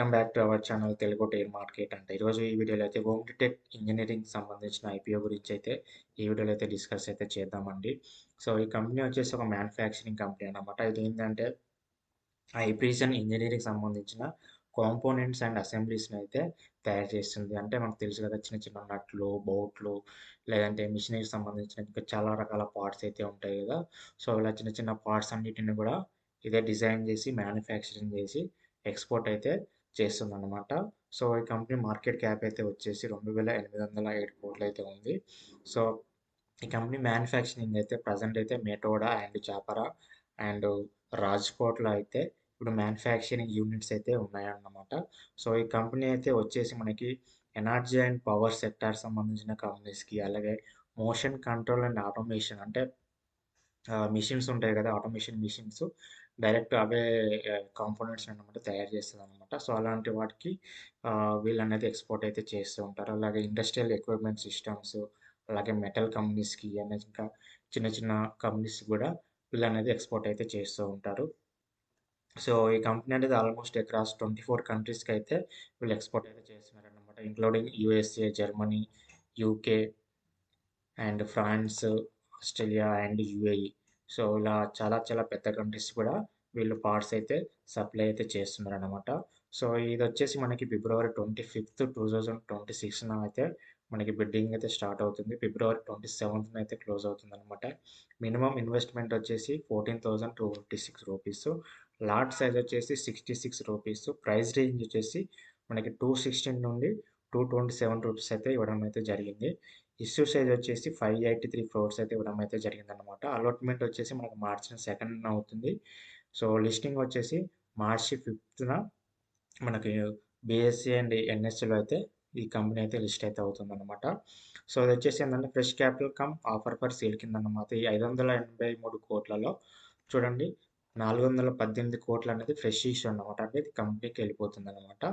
Welcome back to our channel Telugu tyre market అంటే ఈరోజు ఈ వీడియోలో అయితే టెక్ ఇంజనీరింగ్ సంబంధించిన ఐపీఓ గురించి అయితే ఈ వీడియోలో అయితే డిస్కస్ అయితే చేద్దామండి. సో ఈ కంపెనీ వచ్చేసి ఒక మ్యానుఫ్యాక్చరింగ్ కంపెనీ అన్నమాట. ఇది ఏంటంటే ప్రిసిషన్ ఇంజనీరింగ్ సంబంధించిన కాంపోనెంట్స్ అండ్ అసెంబ్లీస్ని అయితే తయారు చేస్తుంది. అంటే మనకు తెలుసు కదా, చిన్న చిన్న నట్లు, బోల్ట్లు, లేదంటే మిషనరీకి సంబంధించిన ఇంకా చాలా రకాల పార్ట్స్ అయితే ఉంటాయి కదా. సో ఇలా చిన్న చిన్న పార్ట్స్ అన్నిటిని కూడా ఇదే డిజైన్ చేసి మ్యానుఫ్యాక్చరింగ్ చేసి ఎక్స్పోర్ట్ అయితే చేస్తుందన్నమాట. సో ఈ కంపెనీ మార్కెట్ క్యాప్ అయితే వచ్చేసి 2,807 కోట్లు అయితే ఉంది. సో ఈ కంపెనీ మ్యానుఫ్యాక్చరింగ్ అయితే ప్రజెంట్ అయితే మెటోడా అండ్ చాపరా అండ్ రాజ్కోట్లో అయితే ఇప్పుడు మ్యానుఫ్యాక్చరింగ్ యూనిట్స్ అయితే ఉన్నాయన్నమాట. సో ఈ కంపెనీ అయితే వచ్చేసి మనకి ఎనర్జీ అండ్ పవర్ సెక్టార్ సంబంధించిన కంపెనీస్కి, అలాగే మోషన్ కంట్రోల్ అండ్ ఆటోమేషన్ అంటే మిషన్స్ ఉంటాయి కదా, ఆటోమేషన్ మిషన్స్ డైరెక్ట్ అవే కాంపోనెంట్స్ అన్నమాట తయారు చేస్తుంది అనమాట. సో అలాంటి వాటికి వీళ్ళు అనేది ఎక్స్పోర్ట్ అయితే చేస్తూ ఉంటారు. అలాగే ఇండస్ట్రియల్ ఎక్విప్మెంట్ సిస్టమ్స్, అలాగే మెటల్ కంపెనీస్కి అనేది ఇంకా చిన్న చిన్న కంపెనీస్ కూడా వీళ్ళు అనేది ఎక్స్పోర్ట్ అయితే చేస్తూ ఉంటారు. సో ఈ కంపెనీ అనేది ఆల్మోస్ట్ అక్రాస్ 24 కంట్రీస్కి అయితే వీళ్ళు ఎక్స్పోర్ట్ అయితే చేస్తున్నారన్నమాట, including USA, Germany, UK and France, Australia and UAE. So ఇలా చాలా చాలా పెద్ద కంట్రీస్ కూడా వీళ్ళు పార్ట్స్ అయితే సప్లై అయితే చేస్తున్నారనమాట. సో ఇది వచ్చేసి మనకి ఫిబ్రవరి 25, 2026 అయితే మనకి బిడ్డింగ్ అయితే స్టార్ట్ అవుతుంది. ఫిబ్రవరి 27 అయితే క్లోజ్ అవుతుంది అనమాట. మినిమం ఇన్వెస్ట్మెంట్ వచ్చేసి 14,256 రూపీస్. లాట్ సైజ్ వచ్చేసి 66 రూపీస్. ప్రైస్ రేంజ్ వచ్చేసి మనకి 216 నుండి 227 రూపీస్ అయితే ఇవ్వడం అయితే జరిగింది. ఇష్యూ సైజ్ వచ్చేసి 583 క్రోర్స్ అయితే ఇవ్వడం అయితే జరిగిందనమాట. అలాట్మెంట్ వచ్చేసి మనకు మార్చి 2 అవుతుంది. సో లిస్టింగ్ వచ్చేసి మార్చి 5 మనకి బీఎస్సీ అండ్ ఎన్ఎస్సిలో అయితే ఈ కంపెనీ అయితే లిస్ట్ అయితే అవుతుందన్నమాట. సో అది వచ్చేసి ఏంటంటే fresh capital come offer for sale కింద అన్నమాట. ఈ 583 కోట్లలో చూడండి 418 కోట్లు అనేది ఫ్రెష్ ఇష్యూ అన్నమాట. అంటే ఇది కంపెనీకి వెళ్ళిపోతుంది అనమాట.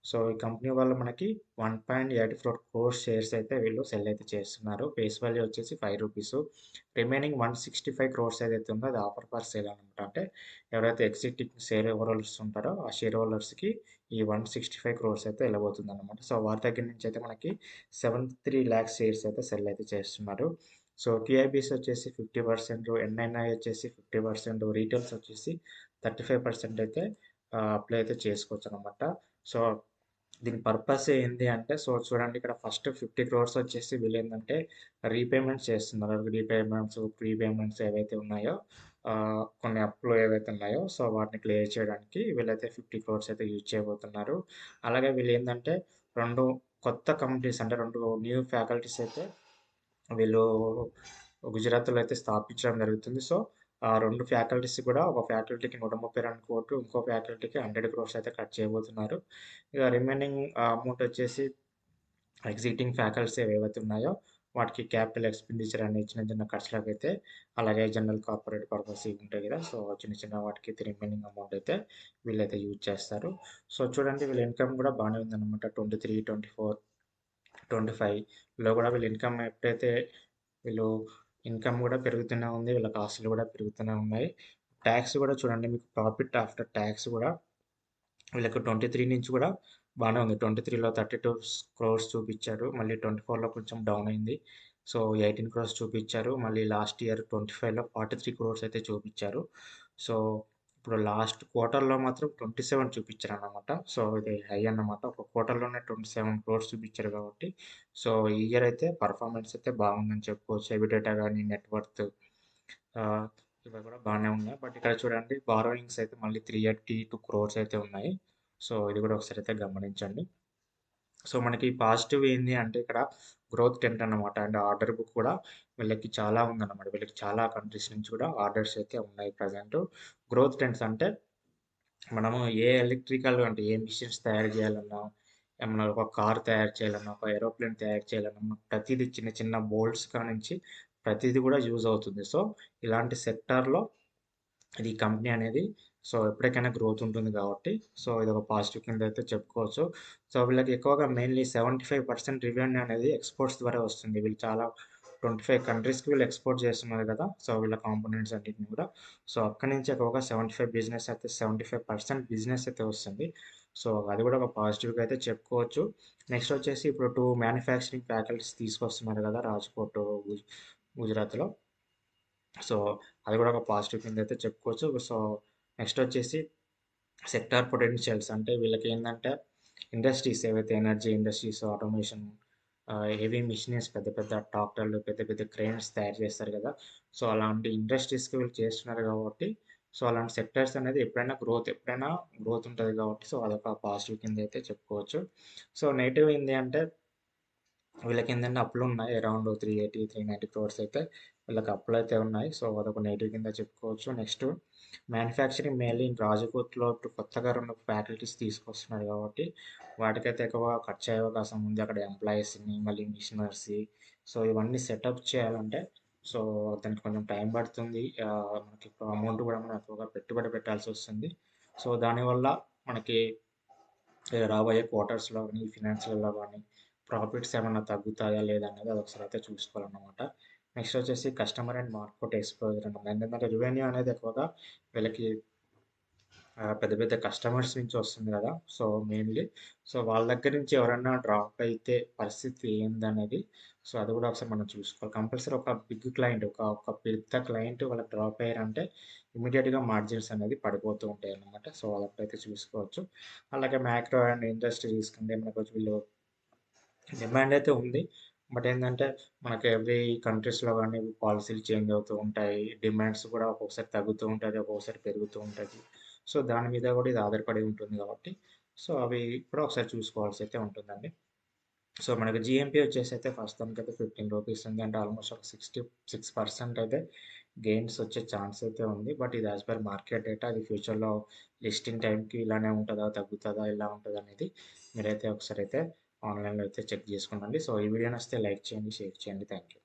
సో ఈ కంపెనీ వాళ్ళు మనకి 1.84 క్రోర్స్ షేర్స్ అయితే వీళ్ళు సెల్ అయితే చేస్తున్నారు. ఫేస్ వాల్యూ వచ్చేసి 5 రూపీస్. రిమైనింగ్ 165 క్రోర్స్ ఏదైతే ఉందో అది ఆఫర్ ఫర్ సేల్ అనమాట. అంటే ఎవరైతే ఎగ్జిస్టింగ్ షేర్ హోల్డర్స్ ఉంటారో ఆ షేర్ హోల్డర్స్కి ఈ 165 క్రోర్స్ అయితే వెళ్ళబోతుంది అనమాట. సో వారి దగ్గర నుంచి అయితే మనకి 73 ల్యాక్స్ షేర్స్ అయితే సెల్ అయితే చేస్తున్నారు. సో టీఐబీస్ వచ్చేసి 50%, ఎన్ఐన్ఐ వచ్చేసి 50%, రీటైల్స్ వచ్చేసి 35% అయితే అప్లై అయితే చేసుకోవచ్చు అనమాట. సో దీని పర్పస్ ఏంటి అంటే, సో చూడండి ఇక్కడ ఫస్ట్ 50 క్రోర్స్ వచ్చేసి వీళ్ళు ఏంటంటే రీపేమెంట్స్ చేస్తున్నారు. రీపేమెంట్స్, ప్రీపేమెంట్స్ ఏవైతే ఉన్నాయో కొన్ని అప్పులు ఏవైతే ఉన్నాయో సో వాటిని క్లియర్ చేయడానికి వీళ్ళైతే 50 క్రోర్స్ అయితే యూజ్ చేయబోతున్నారు. అలాగే వీళ్ళు ఏంటంటే 2 కొత్త కంపెనీస్ అంటే 2 న్యూ ఫ్యాకల్టీస్ అయితే వీళ్ళు గుజరాత్లో అయితే స్థాపించడం జరుగుతుంది. సో ఆ 2 ఫ్యాకల్టీస్ కూడా ఒక ఫ్యాకల్టీకి 132 కోట్లు, ఇంకో ఫ్యాకల్టీకి 100 క్రోర్స్ అయితే కట్ చేయబోతున్నారు. ఇక రిమైనింగ్ అమౌంట్ వచ్చేసి ఎగ్జిటింగ్ ఫ్యాకల్టీస్ ఏవైతే ఉన్నాయో వాటికి క్యాపిటల్ ఎక్స్పెండిచర్ అనే చిన్న చిన్న ఖర్చులకు అయితే, అలాగే జనరల్ కార్పొరేట్ పర్పస్ ఇవి ఉంటాయి కదా, సో చిన్న చిన్న వాటికి రిమైనింగ్ అమౌంట్ అయితే వీళ్ళైతే యూజ్ చేస్తారు. సో చూడండి వీళ్ళ ఇన్కమ్ కూడా బాగానే ఉందన్నమాట. 23, 24, 25లో కూడా వీళ్ళ ఇన్కమ్ ఎప్పుడైతే వీళ్ళు ఇన్కమ్ కూడా పెరుగుతూనే ఉంది, వీళ్ళ కాస్టులు కూడా పెరుగుతూనే ఉన్నాయి. ట్యాక్స్ కూడా చూడండి, మీకు ప్రాఫిట్ ఆఫ్టర్ ట్యాక్స్ కూడా వీళ్ళకి 23 నుంచి కూడా బాగానే ఉంది. 23లో 32 క్రోర్స్ చూపించారు, మళ్ళీ 24లో కొంచెం డౌన్ అయింది. సో 18 క్రోర్స్ చూపించారు, మళ్ళీ లాస్ట్ ఇయర్ 25లో 43 క్రోర్స్ అయితే చూపించారు. సో ఇప్పుడు లాస్ట్ క్వార్టర్లో మాత్రం 27 చూపించారు అన్నమాట. సో ఇది హై అన్నమాట. ఒక క్వార్టర్లోనే 27 క్రోర్స్ చూపించారు కాబట్టి సో ఈ ఇయర్ అయితే పర్ఫార్మెన్స్ అయితే బాగుందని చెప్పుకోవచ్చు. ఎబిటేటా కానీ, నెట్వర్త్ ఇవి కూడా బాగానే ఉన్నాయి. బట్ ఇక్కడ చూడండి బారోయింగ్స్ అయితే మళ్ళీ 382 క్రోర్స్ అయితే ఉన్నాయి. సో ఇది కూడా ఒకసారి అయితే గమనించండి. సో మనకి పాజిటివ్ ఏంది అంటే ఇక్కడ గ్రోత్ టెంట్ అన్నమాట. అండ్ ఆర్డర్ బుక్ కూడా వీళ్ళకి చాలా ఉందన్నమాట. వీళ్ళకి చాలా కంట్రీస్ నుంచి కూడా ఆర్డర్స్ అయితే ఉన్నాయి ప్రజెంట్. గ్రోత్ టెంట్స్ అంటే మనము ఏ ఎలక్ట్రికల్ అంటే ఏ మిషన్స్ తయారు చేయాలన్నా, ఏమన్నా ఒక కార్ తయారు చేయాలన్నా, ఒక ఏరోప్లేన్ తయారు చేయాలన్నా ప్రతిదీ చిన్న చిన్న బోల్ట్స్ కానించి ప్రతిదీ కూడా యూజ్ అవుతుంది. సో ఇలాంటి సెక్టార్లో ఇది కంపెనీ అనేది సో ఎప్పటికైనా గ్రోత్ ఉంటుంది కాబట్టి సో ఇది ఒక పాజిటివ్ కింద అయితే చెప్పుకోవచ్చు. సో వీళ్ళకి ఎక్కువగా మెయిన్లీ 75% రెవెన్యూ అనేది ఎక్స్పోర్ట్స్ ద్వారా వస్తుంది. వీళ్ళు చాలా 25 కంట్రీస్కి వీళ్ళు ఎక్స్పోర్ట్ చేస్తున్నారు కదా, సో వీళ్ళ కాంపోనెంట్స్ అన్నింటిని కూడా. సో అక్కడి నుంచి ఎక్కువగా 75% బిజినెస్ అయితే వస్తుంది. సో అది కూడా ఒక పాజిటివ్‌గా అయితే చెప్పుకోవచ్చు. నెక్స్ట్ వచ్చేసి ఇప్పుడు 2 మ్యానుఫ్యాక్చరింగ్ ఫ్యాకల్టీస్ తీసుకొస్తున్నారు కదా! రాజ్‌కోట్, గుజరాత్‌లో. సో అది కూడా ఒక పాజిటివ్ కింద అయితే చెప్పుకోవచ్చు. సో నెక్స్ట్ వచ్చేసి సెక్టార్ పొటెన్షియల్స్ అంటే వీళ్ళకేందంటే ఇండస్ట్రీస్ ఏవైతే energy industries, automation, heavy machineries పెద్ద పెద్ద ట్రాక్టర్లు, పెద్ద పెద్ద క్రేన్స్ తయారు చేస్తారు కదా! సో అలాంటి ఇండస్ట్రీస్‌కి వీళ్ళు చేస్తున్నారు కాబట్టి సో అలాంటి సెక్టార్స్ అనేది ఎప్పుడైనా గ్రోత్ ఉంటది కాబట్టి సో అదొక పాజిటివ్ కింద అయితే చెప్పుకోవచ్చు. సో నెగెటివ్ ఏంది అంటే వీళ్ళకేందంటే అప్పులున్నాయి. అరౌండ్ 380, 390 క్రోర్స్ అయితే వీళ్ళకి అప్పులైతే ఉన్నాయి. సో అదొక నెగెటివ్ కింద చెప్పుకోవచ్చు. నెక్స్ట్ మ్యానుఫ్యాక్చరింగ్ మెయిన్‌లీ రాజకోట్‌లో ఇప్పుడు కొత్తగా 2 ఫ్యాకల్టీస్ తీసుకొస్తున్నారు కాబట్టి వాటికైతే ఎక్కువ ఖర్చయ్యే అవకాశం ఉంది. అక్కడ ఎంప్లాయీస్‌ని, మళ్ళీ మిషనరీస్ సో ఇవన్నీ సెటప్ చేయాలంటే సో దానికి కొంచెం టైం పడుతుంది. మనకి అమౌంట్ కూడా మనం ఎక్కువగా పెట్టుబడి పెట్టాల్సొస్తుంది. సో దానివల్ల మనకి రాబోయే క్వార్టర్స్‌లో గానీ, ఫినాన్షియల్‌లో గానీ ప్రాఫిట్స్ ఏమన్నా తగ్గుతాయా లేదా అనేది అదొకసారి అయితే చూసుకోవాలన్నమాట. నెక్స్ట్ వచ్చేసి కస్టమర్ అండ్ మార్కెట్ ఎక్స్‌పోజర్ అన్నమాట. ఏంటంటే రెవెన్యూ అనేది ఎక్కువగా వీళ్ళకి పెద్ద పెద్ద కస్టమర్స్ నుంచి వస్తుంది కదా! సో మెయిన్‌లీ సో వాళ్ళ దగ్గర నుంచి ఎవరన్నా డ్రాప్ అయితే పరిస్థితి ఏందనేది సో అది కూడా ఒకసారి మనం చూసుకోవాలి. కంపల్సరీ ఒక బిగ్ క్లయింట్ ఒక పెద్ద క్లయింట్ వాళ్ళకి డ్రాప్ అయ్యారంటే ఇమ్మీడియేట్‌గా మార్జిన్స్ అనేది పడిపోతూ ఉంటాయన్నమాట. సో అదొకటైతే చూసుకోవచ్చు. అలాగే మ్యాక్రో అండ్ ఇండస్ట్రీ తీసుకుంటే మనకు వీళ్ళు డిమాండ్ అయితే ఉంది. బట్ ఏందంటే మనకి ఎవ్రీ కంట్రీస్‌లో గాని పాలిసీలు చేంజ్ అవుతూ ఉంటాయి. డిమాండ్స్ కూడా ఒక్కొక్కసారి తగ్గుతూ ఉంటది. ఒక్కొక్కసారి పెరుగుతూ ఉంటది. సో దాని మీద కూడా ఇది ఆధారపడి ఉంటుంది కాబట్టి సో అవి కూడా ఒకసారి చూసుకోవాల్సయితే ఉంటుందండి. సో మనకి జీఎంపీ వచ్చేసైతే ప్రస్తుతానికైతే రూ. 15 ఉంది. అంటే ఆల్మోస్ట్ ఒక 66% అయితే గెయిన్స్ వచ్చే ఛాన్స్ అయితే ఉంది. బట్ ఇది యాస్ పర్ మార్కెట్ డేటా. అది ఫ్యూచర్‌లో లిస్టింగ్ టైంకి ఇలానే ఉంటదా? తగ్గుతదా? ఎలా ఉంటదనేది మీరైతే ఒకసారి అయితే ఆన్‌లైన్‌లో అయితే చెక్ చేసుకోండి. సో ఈ వీడియో నచ్చితే లైక్ చేయండి, షేర్ చేయండి. Thank you.